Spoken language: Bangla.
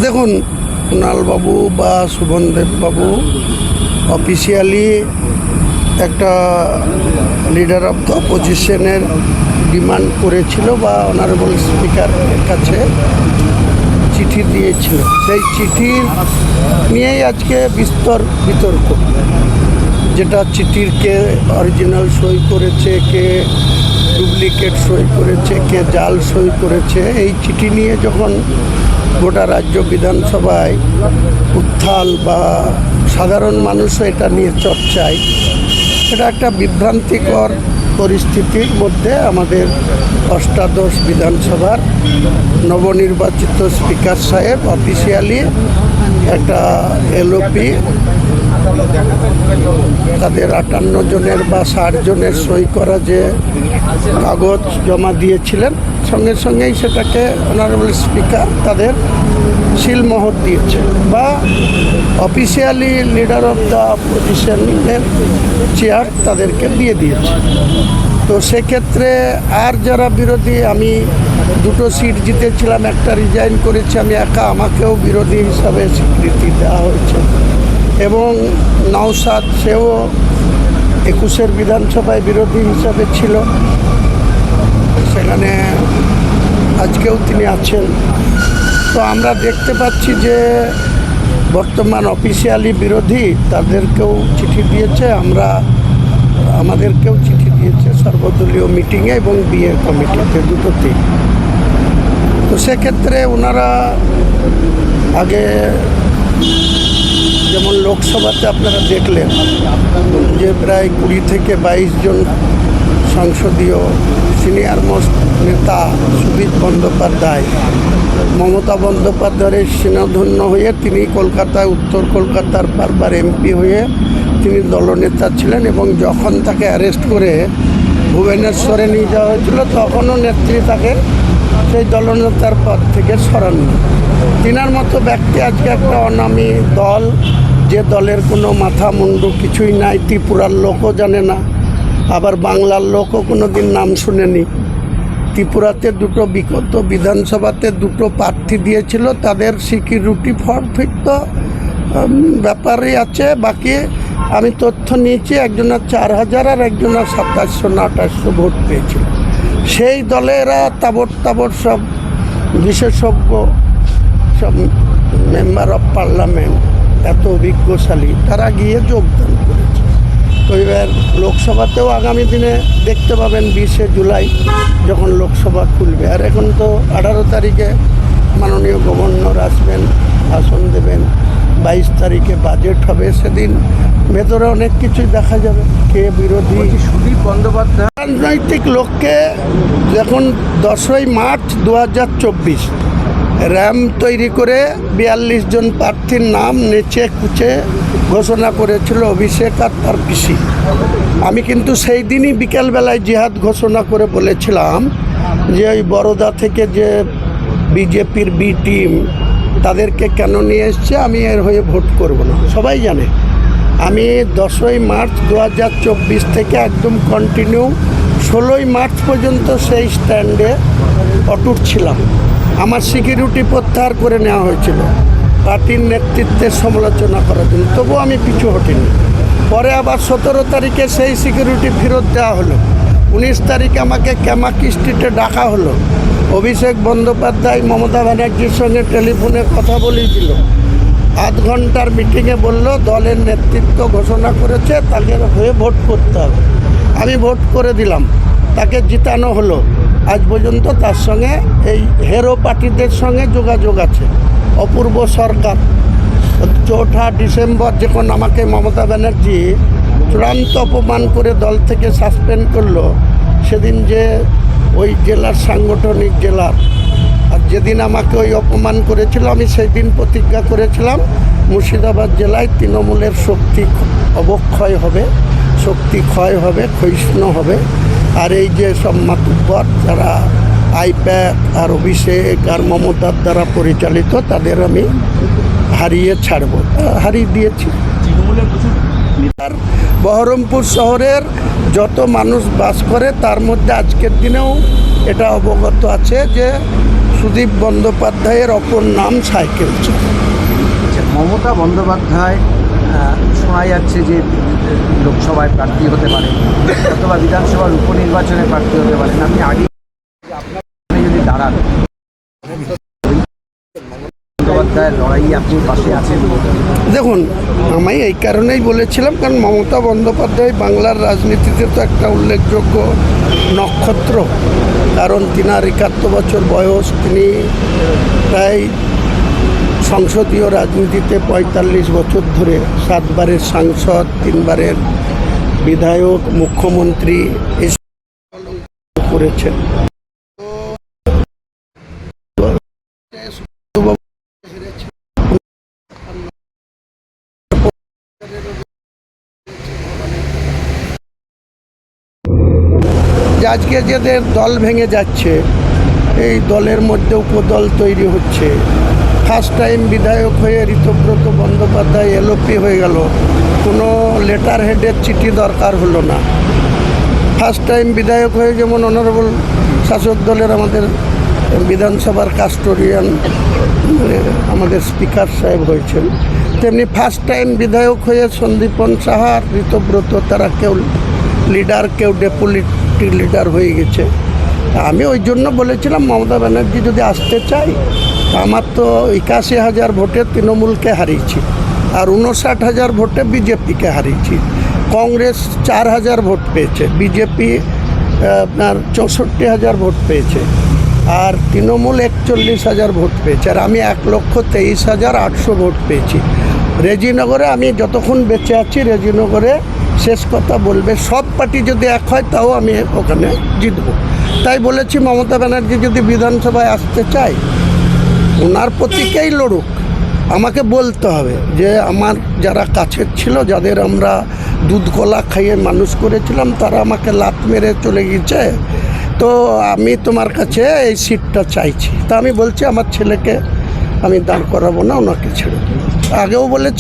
দেখুন, কুণালবাবু বা শোভনদেববাবু অফিসিয়ালি একটা লিডার অফ দ্য অপোজিশনের ডিমান্ড করেছিল বা অনারেবল স্পিকারের কাছে চিঠি দিয়েছিল। সেই চিঠি নিয়েই আজকে বিস্তর বিতর্ক, যেটা চিঠির কে অরিজিনাল সই করেছে, কে ডুপ্লিকেট সই করেছে, কে জাল সই করেছে, এই চিঠি নিয়ে যখন গোটা রাজ্য বিধানসভায় উত্থাল বা সাধারণ মানুষও এটা নিয়ে চর্চায়, এটা একটা বিভ্রান্তিকর পরিস্থিতির মধ্যে আমাদের অষ্টাদশ বিধানসভার নবনির্বাচিত স্পিকার সাহেব অফিসিয়ালি একটা এলওপি তাদের 58 জনের বা 60 জনের সই করা যে কাগজ জমা দিয়েছিলেন, সঙ্গে সঙ্গেই সেটাকে অনারেবল স্পিকার তাদের সিলমোহর দিয়েছে বা অফিসিয়ালি লিডার অফ দ্য অপোজিশনের চেয়ার তাদেরকে দিয়ে দিয়েছে। তো সেক্ষেত্রে আর যারা বিরোধী, আমি 2টো সিট জিতেছিলাম, একটা রিজাইন করেছি আমি একা, আমাকেও বিরোধী হিসাবে স্বীকৃতি দেওয়া হয়েছে। এবং নওশাদ, সেও 21 বিধানসভায় বিরোধী হিসাবে ছিল, সেখানে আজকেও তিনি আছেন। তো আমরা দেখতে পাচ্ছি যে বর্তমান অফিসিয়ালি বিরোধী তাদেরকেও চিঠি দিয়েছে, আমাদেরকেও চিঠি দিয়েছে সর্বদলীয় মিটিংয়ে এবং বিএ কমিটিতে, দুটোতেই। তো সেক্ষেত্রে ওনারা আগে যেমন লোকসভাতে আপনারা দেখলেন যে প্রায় 20 থেকে 22 জন সংসদীয় সিনিয়র মোস্ট নেতা সুদীপ বন্দ্যোপাধ্যায় মমতা বন্দ্যোপাধ্যায়ের স্নেহধন্য হয়ে তিনি কলকাতায়, উত্তর কলকাতার বারবার এমপি হয়ে তিনি দলনেতা ছিলেন, এবং যখন তাকে অ্যারেস্ট করে ভুবনেশ্বরে নিয়ে যাওয়া হয়েছিল তখনও নেত্রী তাকে সেই দলনেতার পদ থেকে সরাননি। তিনার মতো ব্যক্তি আজকে একটা অনামী দল, যে দলের কোনো মাথা মুন্ডু কিছুই নাই, ত্রিপুরার লোকও জানে না, আবার বাংলার লোকও কোনো দিন নাম শুনেনি। ত্রিপুরাতে 2টো বিগত বিধানসভাতে 2টো প্রার্থী দিয়েছিল, তাদের সিকিউরিটি ফরফিট তো ব্যাপারই আছে। বাকি আমি তথ্য নিয়েছি, একজনের 4000 আর একজনের 2700 না 2800 ভোট পেয়েছিল। সেই দলেরা তাবড় সব বিশেষজ্ঞ, সব মেম্বার অফ পার্লামেন্ট, এত অভিজ্ঞশালী, তারা গিয়ে যোগদান করেছে। তো এবার লোকসভাতেও আগামী দিনে দেখতে পাবেন 20 জুলাই যখন লোকসভা খুলবে। আর এখন তো 18 তারিখে মাননীয় গভর্নর আসবেন, ভাষণ দেবেন, 22 তারিখে বাজেট হবে, সেদিন ভেতরে অনেক কিছুই দেখা যাবে, কে বিরোধী। সুদীপ বন্দ্যোপাধ্যায় রাজনৈতিক লোককে যখন 10ই মার্চ 2024 র্যাম তৈরি করে 42 জন প্রার্থীর নাম নেচে কুচে ঘোষণা করেছিল অভিষেক আর তার পিসি, আমি কিন্তু সেই দিনই বিকেলবেলায় জিহাদ ঘোষণা করে বলেছিলাম যে ওই বরোদা থেকে যে বিজেপির বি টিম তাদেরকে কেন নিয়ে এসছে, আমি এর হয়ে ভোট করব না। সবাই জানে আমি 10ই মার্চ 2024 থেকে একদম কন্টিনিউ 16ই মার্চ পর্যন্ত সেই স্ট্যান্ডে অটুট ছিলাম। আমার সিকিউরিটি প্রত্যাহার করে নেওয়া হয়েছিল পার্টির নেতৃত্বের সমালোচনা করার জন্য, তবুও আমি পিছু হটিনি। পরে আবার 17 তারিখে সেই সিকিউরিটি ফেরত দেওয়া হলো। 19 তারিখে আমাকে ক্যামাকি স্ট্রিটে ডাকা হলো, অভিষেক বন্দ্যোপাধ্যায় মমতা ব্যানার্জির সঙ্গে টেলিফোনে কথা বলেছিল, আধ ঘন্টার মিটিংয়ে বলল দলের নেতৃত্ব ঘোষণা করেছে তাকে হয়ে ভোট করতে হবে। আমি ভোট করে দিলাম, তাকে জিতানো হলো। আজ পর্যন্ত তার সঙ্গে এই হেরো পার্টিদের সঙ্গে যোগাযোগ আছে। অপূর্ব সরকার 4ঠা ডিসেম্বর যখন আমাকে মমতা ব্যানার্জি চূড়ান্ত অপমান করে দল থেকে সাসপেন্ড করলো, সেদিন যে ওই জেলার সাংগঠনিক জেলার, আর যেদিন আমাকে ওই অপমান করেছিল, আমি সেই দিন প্রতিজ্ঞা করেছিলাম মুর্শিদাবাদ জেলায় তৃণমূলের শক্তি অবক্ষয় হবে, শক্তি ক্ষয় হবে, ক্ষয়িষ্ণু হবে। আর এই যে সব মাতুব্বর যারা আইপ্যাক আর অভিষেক আর মমতার দ্বারা পরিচালিত, তাদের আমি হারিয়ে ছাড়ব, হারিয়ে দিয়েছি। আর বহরমপুর শহরের যত মানুষ বাস করে তার মধ্যে আজকের দিনেও এটা অবগত আছে যে সুদীপ বন্দ্যোপাধ্যায়ের অপর নাম সাইকেল চোর। আচ্ছা, মমতা বন্দ্যোপাধ্যায় শোনা যাচ্ছে যে লোকসভায় প্রার্থী হতে পারেন অথবা বিধানসভার উপনির্বাচনে প্রার্থী হতে পারেন। আপনি আগে আপনার যদি দাঁড়ান বন্দ্যোপাধ্যায়ের লড়াই আপনি পাশে আছেন? দেখুন, আমি এই কারণেই বলেছিলাম, কারণ মমতা বন্দ্যোপাধ্যায় বাংলার রাজনীতিতে তো একটা উল্লেখযোগ্য নক্ষত্র। কারণ তিনার 71 বছর বয়স, তিনি প্রায় সংসদীয় রাজনীতিতে 45 বছর ধরে 7 বারের সাংসদ, 3 বারের বিধায়ক, মুখ্যমন্ত্রী এসব করেছেন। আজকে যাদের দল ভেঙে যাচ্ছে, এই দলের মধ্যে উপদল তৈরি হচ্ছে। ফার্স্ট টাইম বিধায়ক হয়ে ঋতব্রত বন্দ্যোপাধ্যায় এলওপি হয়ে গেল, কোনো লেটার হেডের চিঠি দরকার হলো না। ফার্স্ট টাইম বিধায়ক হয়ে যেমন অনারেবল শাসক দলের আমাদের বিধানসভার কাস্টোডিয়ান মানে আমাদের স্পিকার সাহেব হয়েছেন, তেমনি ফার্স্ট টাইম বিধায়ক হয়ে সন্দীপন সাহা, ঋতব্রত, তারা কেউ লিডার, কেউ ডেপুটি লিডার হয়ে গেছে। আমি ওই জন্য বলেছিলাম মমতা ব্যানার্জি যদি আসতে চাই, আমার তো 81,000 ভোটে তৃণমূলকে হারিয়েছি আর 59,000 ভোটে বিজেপিকে হারিয়েছি। কংগ্রেস 4,000 ভোট পেয়েছে, বিজেপি আপনার 64,000 ভোট পেয়েছে, আর তৃণমূল 41,000 ভোট পেয়েছে, আর আমি 1,23,800 ভোট পেয়েছি। রেজিনগরে আমি যতক্ষণ বেঁচে আছি, রেজিনগরে শেষ কথা বলবে সব পার্টি যদি এক হয় তাও আমি ওখানে জিতব। তাই বলেছি মমতা ব্যানার্জি যদি বিধানসভায় আসতে চায়, ওনার প্রতীকেই লড়ুক। আমাকে বলতে হবে যে আমার যারা কাছের ছিল, যাদের আমরা দুধ কলা খাইয়ে মানুষ করেছিলাম, তারা আমাকে লাত মেরে চলে গেছে, তো আমি তোমার কাছে এই সিটটা চাইছি। তা আমি বলছি আমার ছেলেকে আমি দাঁড় করাবো না, ওনাকে ছেড়ে দেবো। আগেও বলেছি,